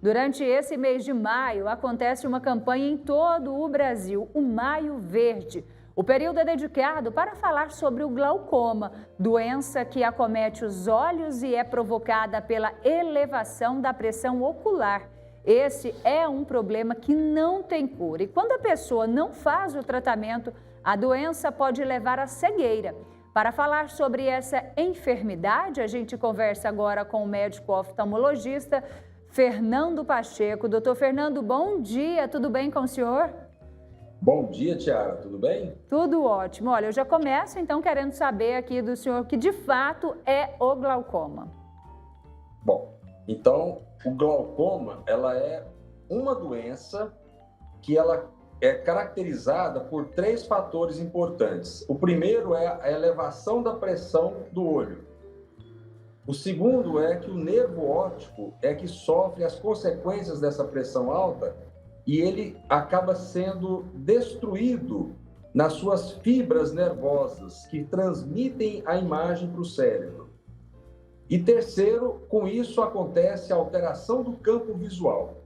Durante esse mês de maio, acontece uma campanha em todo o Brasil, o Maio Verde. O período é dedicado para falar sobre o glaucoma, doença que acomete os olhos e é provocada pela elevação da pressão ocular. Esse é um problema que não tem cura e quando a pessoa não faz o tratamento, a doença pode levar à cegueira. Para falar sobre essa enfermidade, a gente conversa agora com o médico oftalmologista Fernando Pacheco. Doutor Fernando, bom dia, tudo bem com o senhor? Bom dia, Tiara, tudo bem? Tudo ótimo. Olha, eu já começo então querendo saber aqui do senhor o que de fato é o glaucoma. Bom, então o glaucoma, ela é uma doença que ela é caracterizada por 3 fatores importantes. O primeiro é a elevação da pressão do olho. O segundo é que o nervo óptico é que sofre as consequências dessa pressão alta e ele acaba sendo destruído nas suas fibras nervosas que transmitem a imagem para o cérebro. E terceiro, com isso acontece a alteração do campo visual.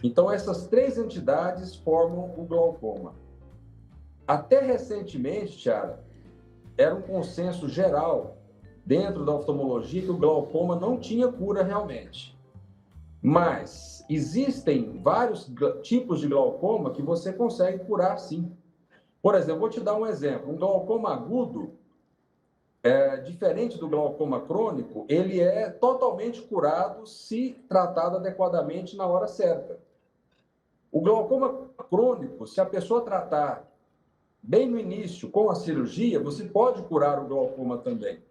Então, essas 3 entidades formam o glaucoma. Até recentemente, Tiara, era um consenso geral dentro da oftalmologia que o glaucoma não tinha cura realmente. Mas existem vários tipos de glaucoma que você consegue curar sim. Por exemplo, vou te dar um exemplo. Um glaucoma agudo, diferente do glaucoma crônico, ele é totalmente curado se tratado adequadamente na hora certa. O glaucoma crônico, se a pessoa tratar bem no início com a cirurgia, você pode curar o glaucoma também.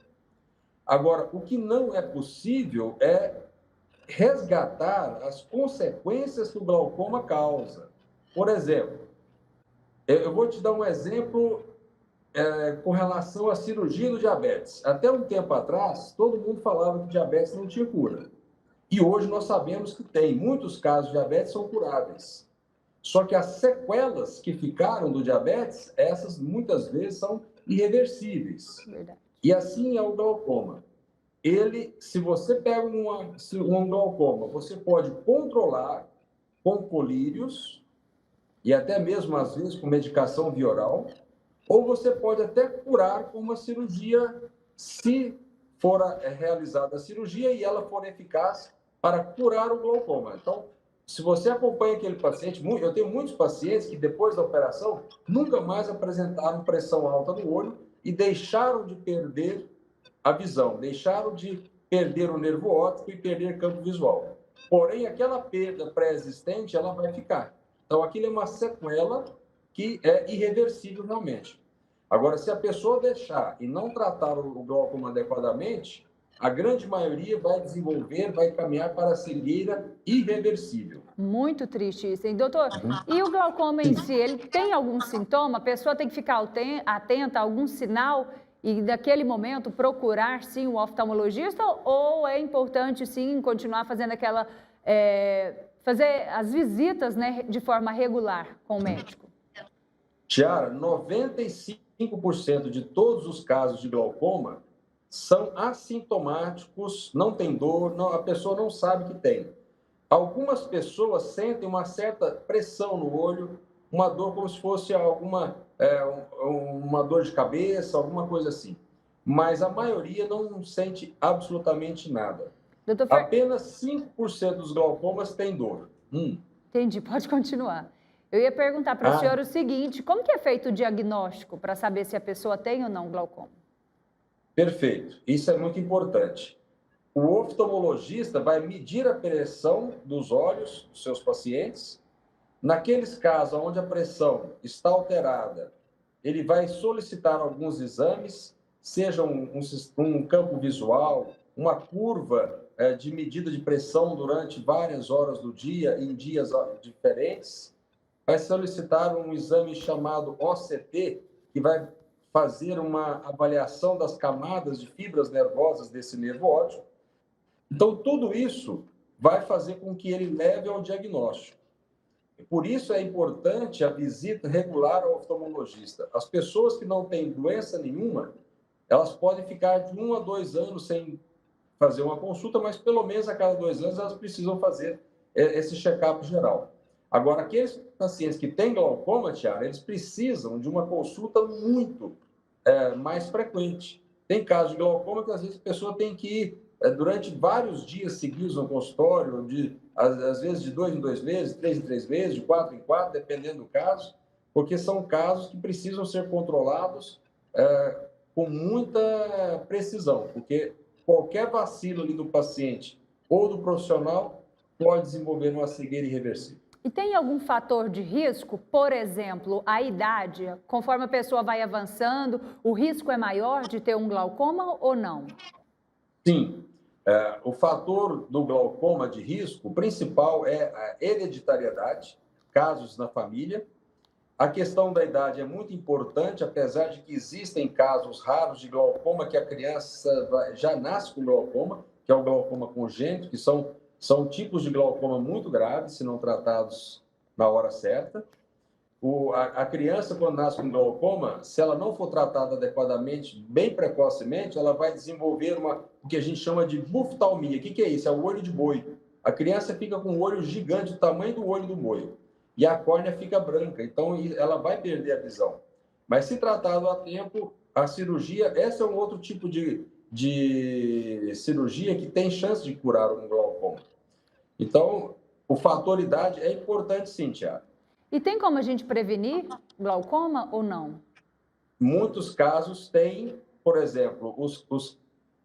Agora, o que não é possível é resgatar as consequências que o glaucoma causa. Por exemplo, eu vou te dar um exemplo com relação à cirurgia do diabetes. Até um tempo atrás, todo mundo falava que o diabetes não tinha cura. E hoje nós sabemos que tem. Muitos casos de diabetes são curáveis. Só que as sequelas que ficaram do diabetes, essas muitas vezes são irreversíveis. Verdade. E assim é o glaucoma. Se você pega um glaucoma, você pode controlar com colírios e até mesmo, às vezes, com medicação via oral, ou você pode até curar com uma cirurgia, se for realizada a cirurgia e ela for eficaz para curar o glaucoma. Então, se você acompanha aquele paciente, eu tenho muitos pacientes que depois da operação nunca mais apresentaram pressão alta no olho e deixaram de perder a visão, deixaram de perder o nervo óptico e perder campo visual. Porém, aquela perda pré-existente, ela vai ficar. Então, aquilo é uma sequela que é irreversível realmente. Agora, se a pessoa deixar e não tratar o glaucoma adequadamente, a grande maioria vai desenvolver, vai caminhar para a cegueira irreversível. Muito triste isso, hein, doutor? E o glaucoma em si, ele tem algum sintoma? A pessoa tem que ficar atenta a algum sinal e, naquele momento, procurar, sim, o oftalmologista? Ou é importante, sim, continuar fazendo fazer as visitas, né, de forma regular com o médico? Tiara, 95% de todos os casos de glaucoma são assintomáticos, não tem dor, a pessoa não sabe que tem. Algumas pessoas sentem uma certa pressão no olho, uma dor como se fosse uma dor de cabeça, alguma coisa assim. Mas a maioria não sente absolutamente nada. Apenas 5% dos glaucomas têm dor. Entendi, pode continuar. Eu ia perguntar para o senhor o seguinte, como que é feito o diagnóstico para saber se a pessoa tem ou não glaucoma? Perfeito, isso é muito importante. O oftalmologista vai medir a pressão dos olhos dos seus pacientes. Naqueles casos onde a pressão está alterada, ele vai solicitar alguns exames, seja um campo visual, uma curva de medida de pressão durante várias horas do dia, em dias diferentes. Vai solicitar um exame chamado OCT, que vai fazer uma avaliação das camadas de fibras nervosas desse nervo óptico. Então, tudo isso vai fazer com que ele leve ao diagnóstico. Por isso é importante a visita regular ao oftalmologista. As pessoas que não têm doença nenhuma, elas podem ficar de 1 a 2 anos sem fazer uma consulta, mas pelo menos a cada 2 anos elas precisam fazer esse check-up geral. Agora, aqueles pacientes que têm glaucoma, Tiara, eles precisam de uma consulta muito mais frequente. Tem casos de glaucoma que, às vezes, a pessoa tem que ir durante vários dias seguidos no consultório, às vezes de 2 em 2 meses, 3 em 3 meses, de 4 em 4, dependendo do caso, porque são casos que precisam ser controlados com muita precisão, porque qualquer vacilo ali do paciente ou do profissional pode desenvolver uma cegueira irreversível. E tem algum fator de risco? Por exemplo, a idade? Conforme a pessoa vai avançando, o risco é maior de ter um glaucoma ou não? Sim. O fator do glaucoma de risco principal é a hereditariedade, casos na família. A questão da idade é muito importante, apesar de que existem casos raros de glaucoma que a criança já nasce com glaucoma, que é o glaucoma congênito, que são tipos de glaucoma muito graves, se não tratados na hora certa. A criança, quando nasce com glaucoma, se ela não for tratada adequadamente, bem precocemente, ela vai desenvolver o que a gente chama de buftalmia. O que é isso? É o olho de boi. A criança fica com um olho gigante, o tamanho do olho do boi. E a córnea fica branca, então ela vai perder a visão. Mas se tratado a tempo, a cirurgia, essa é um outro tipo de cirurgia que tem chance de curar um glaucoma. Então, o fator idade é importante sim, Tiago. E tem como a gente prevenir glaucoma ou não? Muitos casos têm, por exemplo, os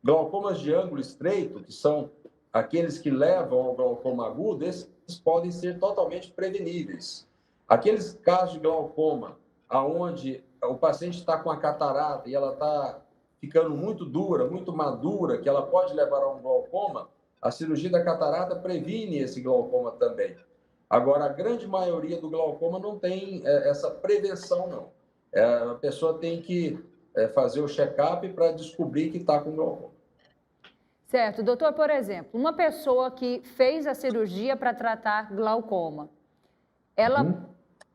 glaucomas de ângulo estreito, que são aqueles que levam ao glaucoma agudo, esses podem ser totalmente preveníveis. Aqueles casos de glaucoma onde o paciente está com a catarata e ela está ficando muito dura, muito madura, que ela pode levar a um glaucoma, a cirurgia da catarata previne esse glaucoma também. Agora, a grande maioria do glaucoma não tem essa prevenção, não. A pessoa tem que fazer o check-up para descobrir que está com glaucoma. Certo. Doutor, por exemplo, uma pessoa que fez a cirurgia para tratar glaucoma, ela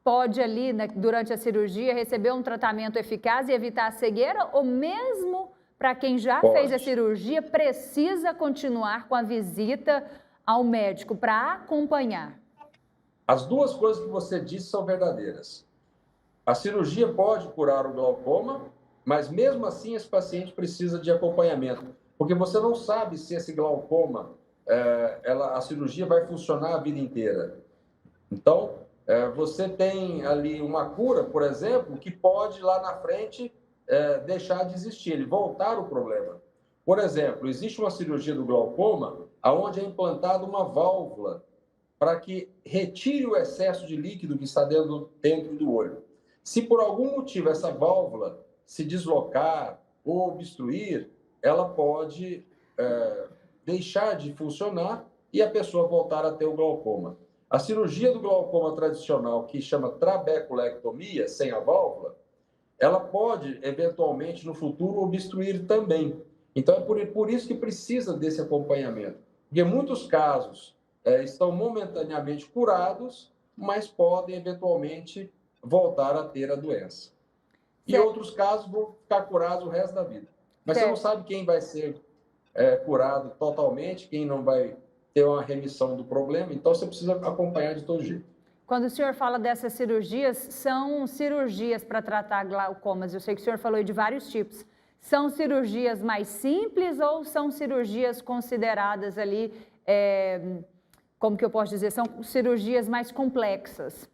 pode ali, durante a cirurgia, receber um tratamento eficaz e evitar a cegueira? Ou mesmo para quem já fez a cirurgia, precisa continuar com a visita ao médico para acompanhar? As duas coisas que você disse são verdadeiras. A cirurgia pode curar o glaucoma, mas mesmo assim esse paciente precisa de acompanhamento, porque você não sabe se esse glaucoma, a cirurgia vai funcionar a vida inteira. Então, você tem ali uma cura, por exemplo, que pode lá na frente deixar de existir, ele voltar o problema. Por exemplo, existe uma cirurgia do glaucoma onde é implantada uma válvula para que retire o excesso de líquido que está dentro do olho. Se por algum motivo essa válvula se deslocar ou obstruir, ela pode deixar de funcionar e a pessoa voltar a ter o glaucoma. A cirurgia do glaucoma tradicional, que chama trabeculectomia, sem a válvula, ela pode, eventualmente, no futuro, obstruir também. Então, é por isso que precisa desse acompanhamento. Porque muitos casos estão momentaneamente curados, mas podem, eventualmente, voltar a ter a doença. E outros casos vão ficar curados o resto da vida. Mas você não sabe quem vai ser curado totalmente, quem não vai ter uma remissão do problema, então você precisa acompanhar de todo jeito. Quando o senhor fala dessas cirurgias, são cirurgias para tratar glaucomas. Eu sei que o senhor falou de vários tipos. São cirurgias mais simples ou são cirurgias consideradas ali, como que eu posso dizer, são cirurgias mais complexas?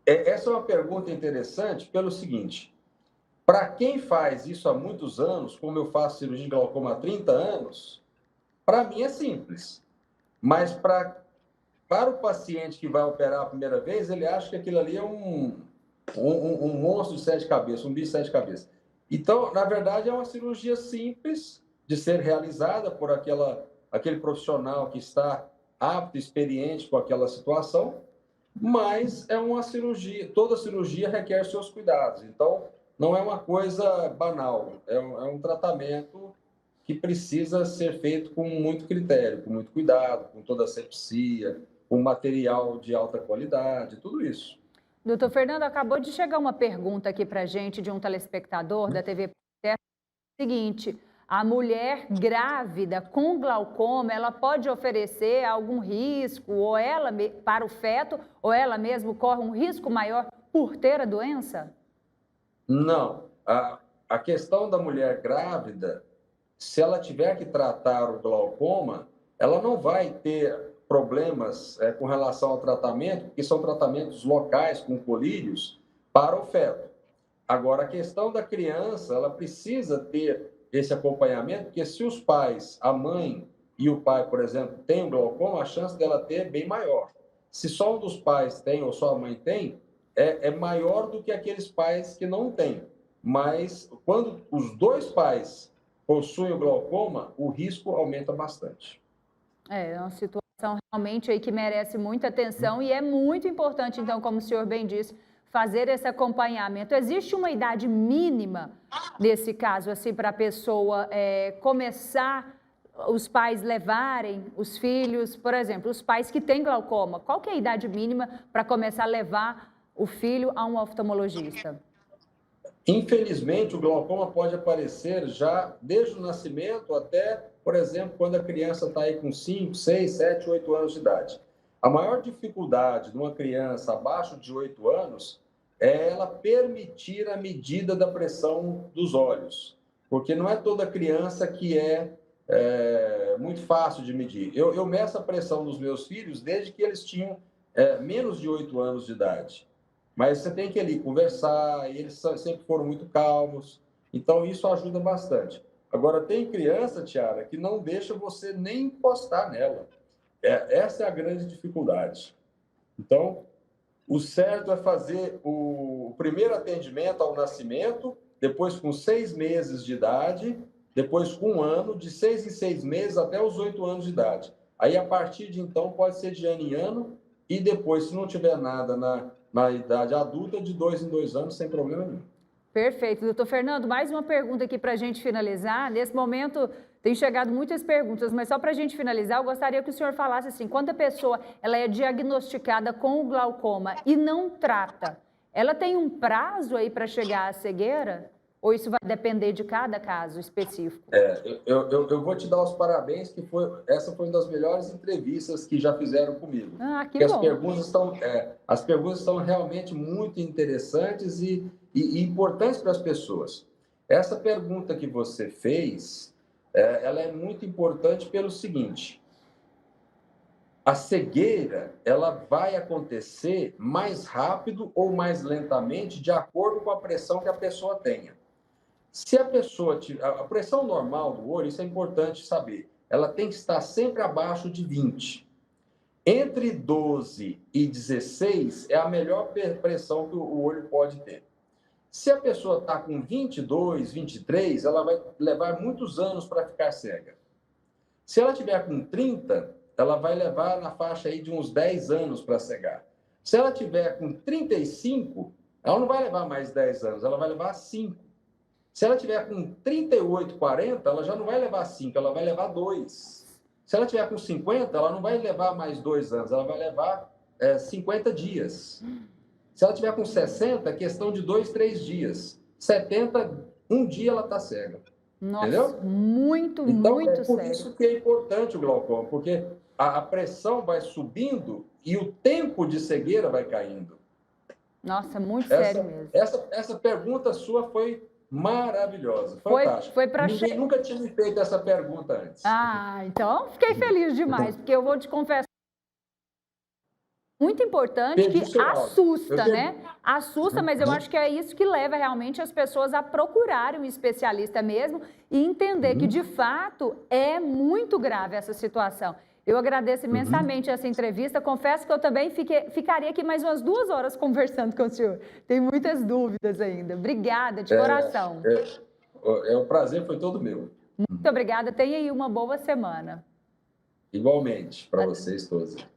Essa é uma pergunta interessante pelo seguinte: para quem faz isso há muitos anos, como eu faço cirurgia de glaucoma há 30 anos, para mim é simples. Mas para o paciente que vai operar a primeira vez, ele acha que aquilo ali é um monstro de 7 cabeças, um bicho de 7 cabeças. Então, na verdade, é uma cirurgia simples de ser realizada por aquele profissional que está apto, experiente com aquela situação, mas é uma cirurgia, toda cirurgia requer seus cuidados. Então, não é uma coisa banal, é um tratamento que precisa ser feito com muito critério, com muito cuidado, com toda a asepsia, com material de alta qualidade, tudo isso. Doutor Fernando, acabou de chegar uma pergunta aqui para a gente de um telespectador da TV. Seguinte, A mulher grávida com glaucoma, ela pode oferecer algum risco ou para o feto, ou ela mesmo corre um risco maior por ter a doença? Não. A questão da mulher grávida, se ela tiver que tratar o glaucoma, ela não vai ter problemas com relação ao tratamento, porque são tratamentos locais com colírios para o feto. Agora, a questão da criança, ela precisa ter esse acompanhamento, porque se os pais, a mãe e o pai, por exemplo, têm o glaucoma, a chance dela ter é bem maior. Se só um dos pais tem ou só a mãe tem, é maior do que aqueles pais que não têm. Mas quando os dois pais possuem o glaucoma, o risco aumenta bastante. É uma situação realmente aí que merece muita atenção e é muito importante, então, como o senhor bem disse, fazer esse acompanhamento. Existe uma idade mínima, nesse caso, assim, para a pessoa começar, os pais levarem os filhos, por exemplo, os pais que têm glaucoma, qual que é a idade mínima para começar a levar o filho a um oftalmologista? Infelizmente, o glaucoma pode aparecer já desde o nascimento até, por exemplo, quando a criança está aí com 5, 6, 7, 8 anos de idade. A maior dificuldade de uma criança abaixo de 8 anos é ela permitir a medida da pressão dos olhos, porque não é toda criança que é muito fácil de medir. Eu meço a pressão dos meus filhos desde que eles tinham menos de 8 anos de idade. Mas você tem que ali conversar, e eles sempre foram muito calmos, então isso ajuda bastante. Agora, tem criança, Tiara, que não deixa você nem encostar nela. Essa é a grande dificuldade. Então, o certo é fazer o primeiro atendimento ao nascimento, depois com 6 meses de idade, depois com 1 ano, de 6 em 6 meses até os 8 anos de idade. Aí, a partir de então, pode ser de ano em ano, e depois, se não tiver nada na idade adulta, de 2 em 2 anos, sem problema nenhum. Perfeito. Doutor Fernando, mais uma pergunta aqui para a gente finalizar. Nesse momento, tem chegado muitas perguntas, mas só para a gente finalizar, eu gostaria que o senhor falasse assim, quando a pessoa ela é diagnosticada com o glaucoma e não trata, ela tem um prazo aí para chegar à cegueira? Ou isso vai depender de cada caso específico? Eu vou te dar os parabéns, que essa foi uma das melhores entrevistas que já fizeram comigo. Ah, que Porque bom. as perguntas estão realmente muito interessantes e importantes para as pessoas. Essa pergunta que você fez, ela é muito importante pelo seguinte: a cegueira, ela vai acontecer mais rápido ou mais lentamente de acordo com a pressão que a pessoa tenha. Se a pessoa tiver a pressão normal do olho, isso é importante saber, ela tem que estar sempre abaixo de 20. Entre 12 e 16 é a melhor pressão que o olho pode ter. Se a pessoa está com 22, 23, ela vai levar muitos anos para ficar cega. Se ela tiver com 30, ela vai levar na faixa aí de uns 10 anos para cegar. Se ela tiver com 35, ela não vai levar mais 10 anos, ela vai levar 5. Se ela tiver com 38, 40, ela já não vai levar 5, ela vai levar 2. Se ela tiver com 50, ela não vai levar mais 2 anos, ela vai levar 50 dias. Se ela tiver com 60, é questão de 2, 3 dias. 70, um dia ela está cega. Nossa, entendeu? Muito, Então, muito por sério. isso que é importante o glaucoma, porque a pressão vai subindo e o tempo de cegueira vai caindo. Nossa, muito sério mesmo. Essa pergunta sua foi maravilhosa, fantástica. Foi para Ninguém nunca tinha me feito essa pergunta antes. Ah, então fiquei feliz demais, porque eu vou te confessar, muito importante, que assusta, né? Assusta, mas eu acho que é isso que leva realmente as pessoas a procurarem um especialista mesmo e entender que, de fato, é muito grave essa situação. Eu agradeço imensamente essa entrevista, confesso que eu também ficaria aqui mais umas 2 horas conversando com o senhor. Tem muitas dúvidas ainda. Obrigada, de coração. O prazer foi todo meu. Muito obrigada, tenha aí uma boa semana. Igualmente, para vocês todos.